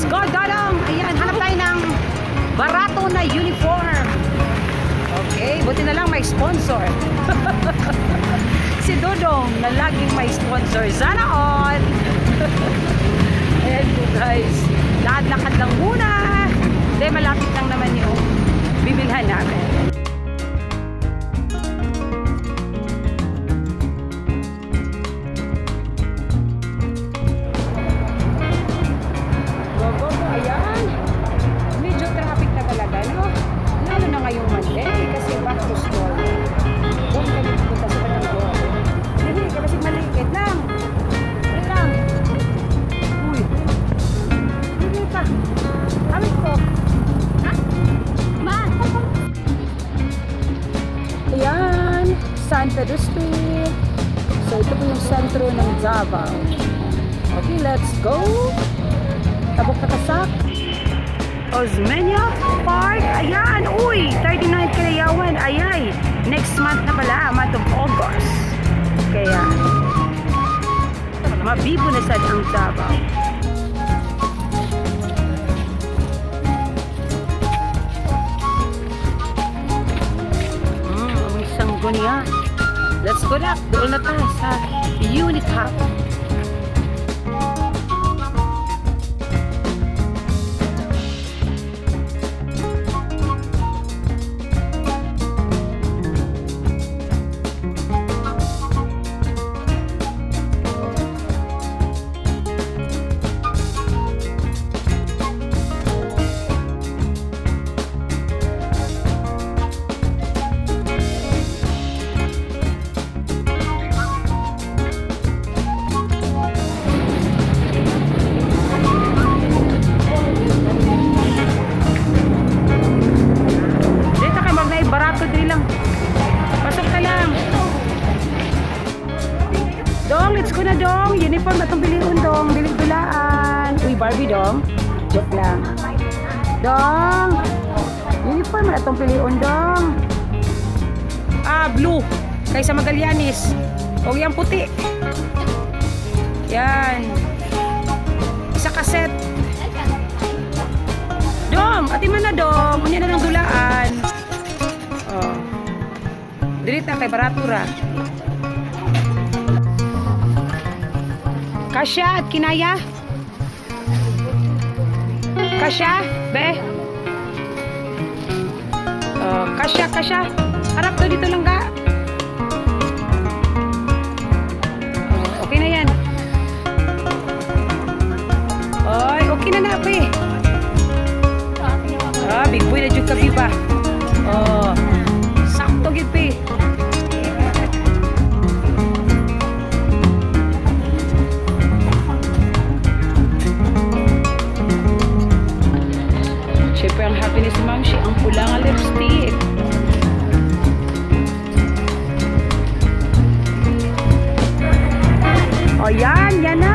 Let's go, Dodong! Ayan, hanap tayo ng barato na uniform. Okay, buti na lang may sponsor. Si Dodong na laging may sponsor. Sana all! Ayan po guys, lakad-lakad lang muna. Hindi, malapit lang naman yung bibilhan namin. Ayan, medyo traffic na talaga, no? Lalo na ngayong Monday kasi back to school. Doon kami pupunta sa Manila. Hindi, kasi malikit lang. Wait lang. Uy. Hindi ka. Amit ko. Ha? Ma? Ayan, San Pedro Street. So, ito po yung sentro ng Davao. Okay, let's go. Tabok na kasak. Osmeña Park. Ayan. Uy, 39 Kalayawan. Ayay. Next month na pala. Month of August. Kaya, mabibo na sad ang Davao. May sanggunian. Let's go na. Doon na tayo sa Unit Hub. Barato din lang. Pasok ka lang. Dong, let's go na dong. Uniform na itong biliun dong. Bilig-dulaan. Uy, Barbie dong. Joke lang. Dong. Uniform na itong biliun dong. Ah, blue. Kaysa Magallanes. O yan puti. Yan. Isa kaset. Dong, atin man na dong. Unya na ng dulaan. Oh. Dirita kay baratura. Kasya at kinaya? Kasya, be? Kasya. Harap to dito lang ga. Okay na yan. Oy, okay na na, be. Ah, big boy na dyan ka, biba. Oh. Sakto gid pi. Siyempre ang happiness ni Ma'am, ang pula nga lipstick. O yan na.